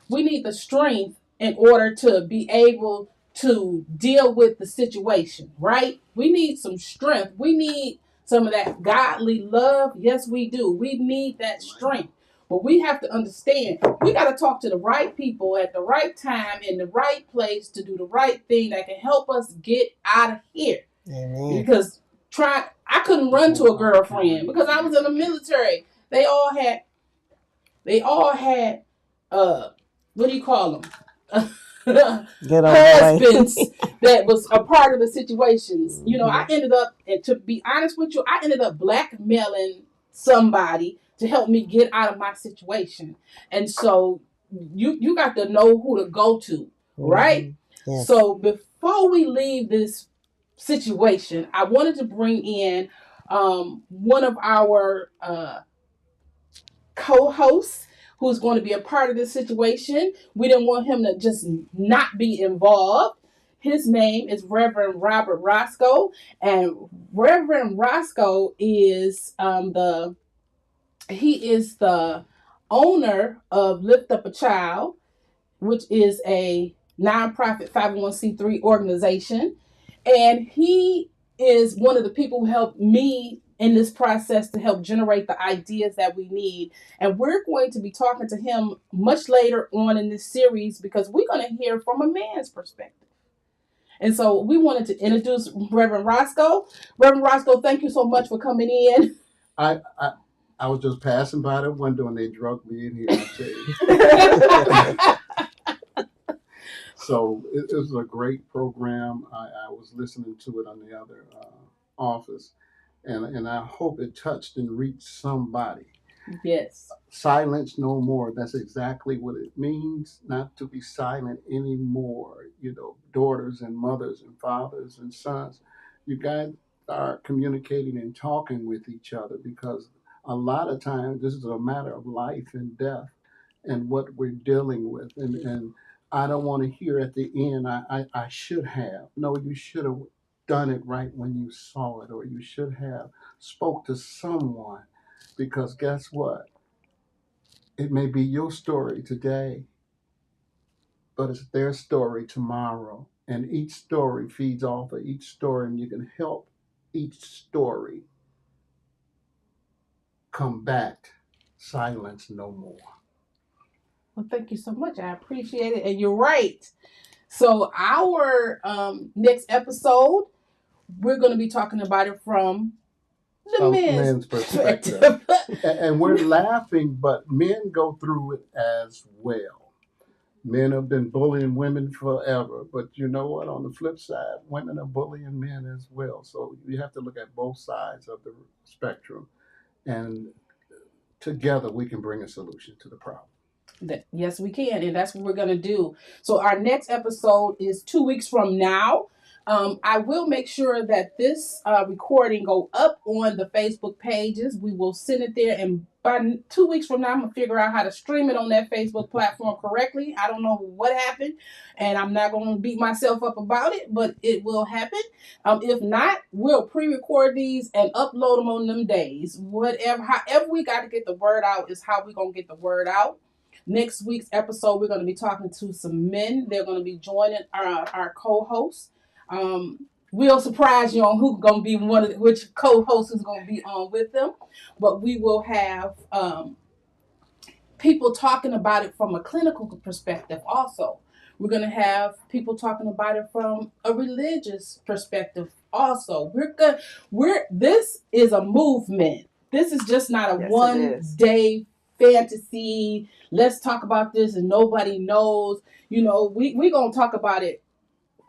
We need the strength in order to be able to deal with the situation, right? We need some strength. We need some of that godly love. Yes, we do. We need that strength. But we have to understand, we got to talk to the right people at the right time in the right place to do the right thing that can help us get out of here. Amen. Because I couldn't run to a girlfriend because I was in the military. They all had what do you call them? Husbands that was a part of the situations. You know, I ended up, and to be honest with you, I ended up blackmailing somebody to help me get out of my situation. And so you got to know who to go to, right? Yes. So before we leave this situation, I wanted to bring in one of our co-hosts who's going to be a part of this situation. We didn't want him to just not be involved. His name is Reverend Robert Roscoe, and Reverend Roscoe is the owner of Lift Up a Child, which is a nonprofit 501c3 organization, and he is one of the people who helped me in this process to help generate the ideas that we need. And we're going to be talking to him much later on in this series because we're going to hear from a man's perspective. And so we wanted to introduce Reverend Roscoe. Reverend Roscoe, thank you so much for coming in. I was just passing by the window and they drugged me in here. I tell you. So it was a great program. I was listening to it on the other office, and I hope it touched and reached somebody. Yes. Silence no more. That's exactly what it means, not to be silent anymore. You know, daughters and mothers and fathers and sons, you guys are communicating and talking with each other because a lot of times this is a matter of life and death and what we're dealing with. And I don't want to hear at the end, I should have. No, you should have done it right when you saw it, or you should have spoke to someone, because guess what? It may be your story today, but it's their story tomorrow. And each story feeds off of each story, and you can help each story combat silence no more. Well, thank you so much. I appreciate it. And you're right. So our next episode, we're going to be talking about it from the men's perspective. And we're laughing, but men go through it as well. Men have been bullying women forever, but you know what? On the flip side, women are bullying men as well. So you have to look at both sides of the spectrum, and together we can bring a solution to the problem. Yes, we can, and that's what we're going to do. So our next episode is 2 weeks from now. I will make sure that this recording go up on the Facebook pages. We will send it there, and by 2 weeks from now, I'm going to figure out how to stream it on that Facebook platform correctly. I don't know what happened, and I'm not going to beat myself up about it, but it will happen. If not, we'll pre-record these and upload them on them days. However we got to get the word out is how we're going to get the word out. Next week's episode, we're going to be talking to some men. They're going to be joining our co-hosts. We'll surprise you on who's going to be which co-host is going to be on with them. But we will have people talking about it from a clinical perspective also. We're going to have people talking about it from a religious perspective also. This is a movement. This is just not a one-day fantasy. Let's talk about this and nobody knows. You know, we're going to talk about it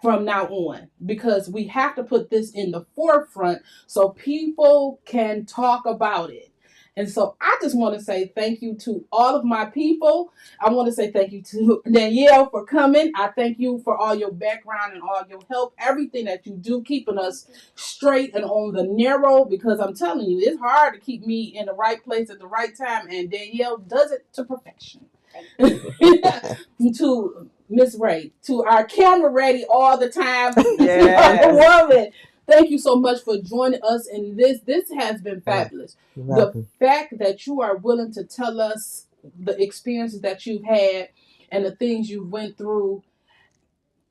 from now on because we have to put this in the forefront so people can talk about it. And so I just want to say thank you to all of my people. I want to say thank you to Danielle for coming. I thank you for all your background and all your help, everything that you do, keeping us straight and on the narrow, because I'm telling you, it's hard to keep me in the right place at the right time, and Danielle does it to perfection. To Miss Ray, to our camera ready all the time, woman. Thank you so much for joining us in this. This has been fabulous. The fact that you are willing to tell us the experiences that you've had and the things you went through,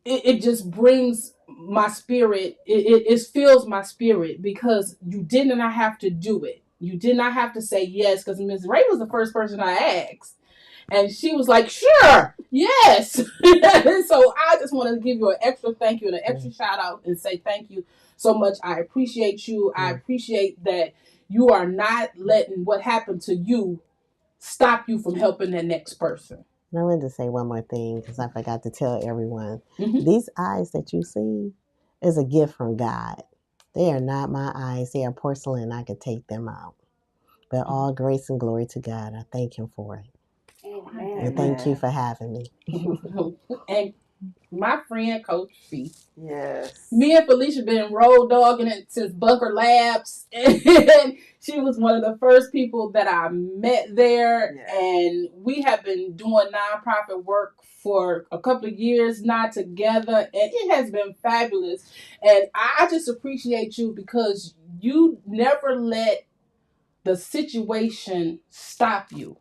it just brings my spirit. It fills my spirit because you did not have to do it. You did not have to say yes, because Ms. Ray was the first person I asked. And she was like, sure, yes. So I just want to give you an extra thank you and an extra shout out and say thank you so much. I appreciate you. I appreciate that you are not letting what happened to you stop you from helping the next person. I wanted to say one more thing because I forgot to tell everyone. Mhm. These eyes that you see is a gift from God. They are not my eyes. They are porcelain. I could take them out. But all grace and glory to God. I thank him for it. Amen. And thank you for having me. And my friend, Coach Fee. Yes. Me and Felecia been road dogging it since Bunker Labs, and she was one of the first people that I met there. Yeah. And we have been doing nonprofit work for a couple of years now together, and it has been fabulous. And I just appreciate you because you never let the situation stop you,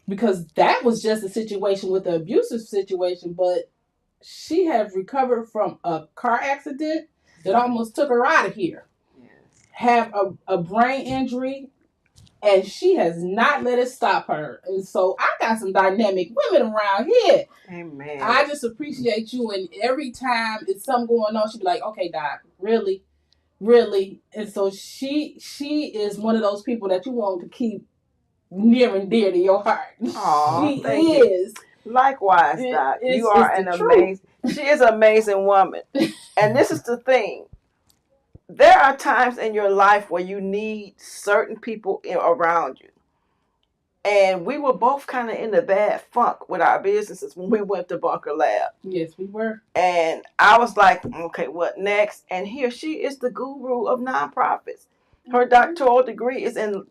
because that was just a situation with the abusive situation, but she has recovered from a car accident that almost took her out of here. Yes. Have a brain injury, and she has not let it stop her. And so I got some dynamic women around here. Amen. I just appreciate you, and every time it's something going on, she be like, okay, Doc, really? Really? And so she is one of those people that you want to keep near and dear to your heart. Aw, She thank you. is. Likewise, Doc. You are an amazing. She is an amazing woman, and this is the thing. There are times in your life where you need certain people around you, and we were both kind of in the bad funk with our businesses when we went to Bunker Lab. Yes, we were. And I was like, okay, what next? And here she is, the guru of nonprofits. Her doctoral degree is in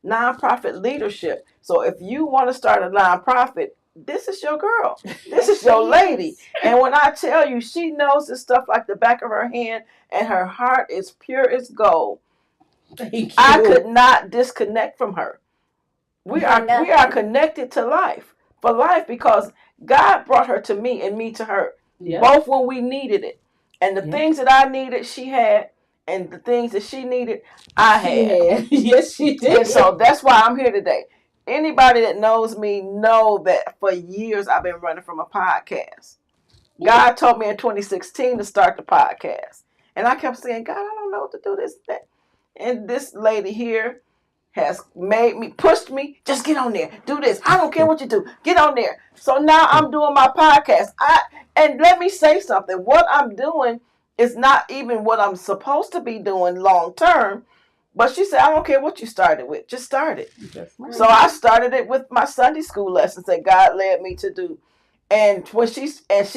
nonprofit leadership. So if you want to start a nonprofit, this is your girl. This is your lady. And when I tell you, she knows this stuff like the back of her hand, and her heart is pure as gold. Thank you. I could not disconnect from her. We are connected to life, for life, because God brought her to me and me to her. Yep. Both when we needed it. And the things that I needed, she had. And the things that she needed, I had. Yes, she did. And so that's why I'm here today. Anybody that knows me know that for years I've been running from a podcast. God told me in 2016 to start the podcast. And I kept saying, God, I don't know what to do this. That. And this lady here has made me, pushed me, just get on there, do this. I don't care what you do, get on there. So now I'm doing my podcast. And let me say something. What I'm doing is not even what I'm supposed to be doing long term. But she said, I don't care what you started with, just start it. Right. So I started it with my Sunday school lessons that God led me to do. And when she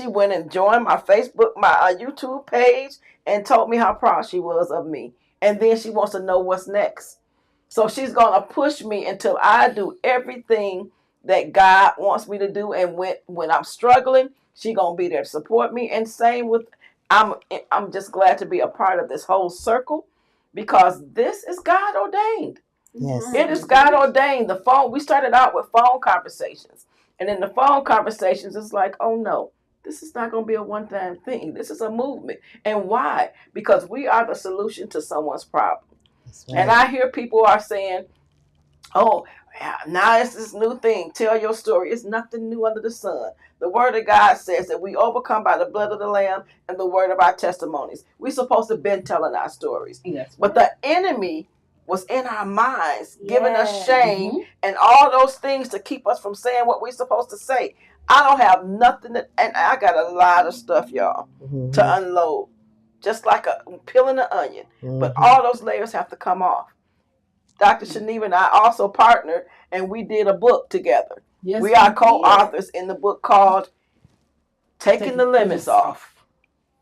went and joined my Facebook, my YouTube page, and told me how proud she was of me. And then she wants to know what's next. So she's going to push me until I do everything that God wants me to do. And when I'm struggling, she's going to be there to support me. And same with, I'm just glad to be a part of this whole circle, because this is God ordained. Yes. It is God ordained. We started out with phone conversations. And in the phone conversations, it's like, oh no, this is not going to be a one-time thing. This is a movement. And why? Because we are the solution to someone's problem. Right. And I hear people are saying, oh, now it's this new thing. Tell your story. It's nothing new under the sun. The word of God says that we overcome by the blood of the Lamb and the word of our testimonies. We're supposed to have been telling our stories. Yes. But the enemy was in our minds, giving us shame and all those things to keep us from saying what we're supposed to say. I don't have nothing and I got a lot of stuff, y'all, to unload. Just like peeling an onion. But all those layers have to come off. Dr. Chineva and I also partnered, and we did a book together. Yes, we are co-authors in the book called Taking the Limits Off.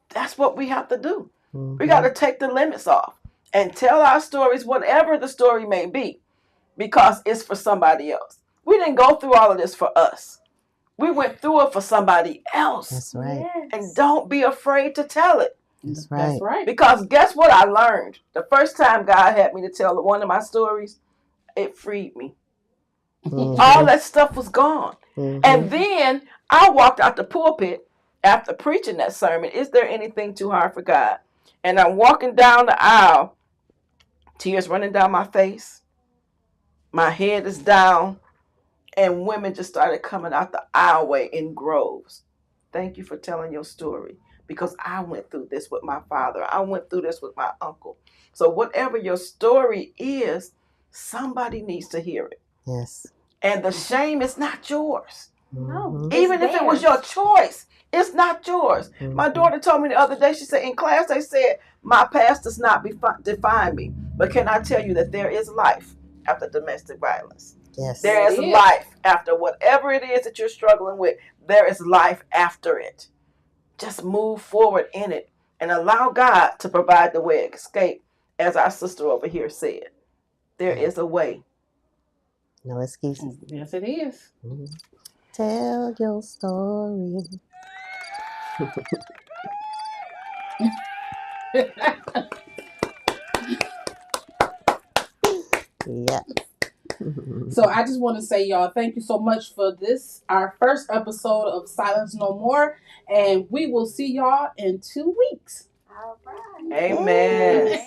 That's what we have to do. We got to take the limits off and tell our stories, whatever the story may be, because it's for somebody else. We didn't go through all of this for us. We went through it for somebody else. That's right. Yes. And don't be afraid to tell it. That's right. That's right. Because guess what I learned? The first time God had me to tell one of my stories, it freed me. All that stuff was gone. And then I walked out the pulpit after preaching that sermon. Is there anything too hard for God? And I'm walking down the aisle, tears running down my face. My head is down, and women just started coming out the aisleway in groves. Thank you for telling your story, because I went through this with my father. I went through this with my uncle. So whatever your story is, somebody needs to hear it. Yes. And the shame is not yours. No, Even if it was your choice, it's not yours. My daughter told me the other day, she said, in class they said, my past does not define me. But can I tell you that there is life after domestic violence? Yes. There is life after whatever it is that you're struggling with. There is life after it. Just move forward in it and allow God to provide the way of escape. As our sister over here said, there is a way. No excuses. Yes, it is. Tell your story. Yeah. So I just want to say, y'all, thank you so much for this, our first episode of Silence No More. And we will see y'all in 2 weeks. All right. Amen.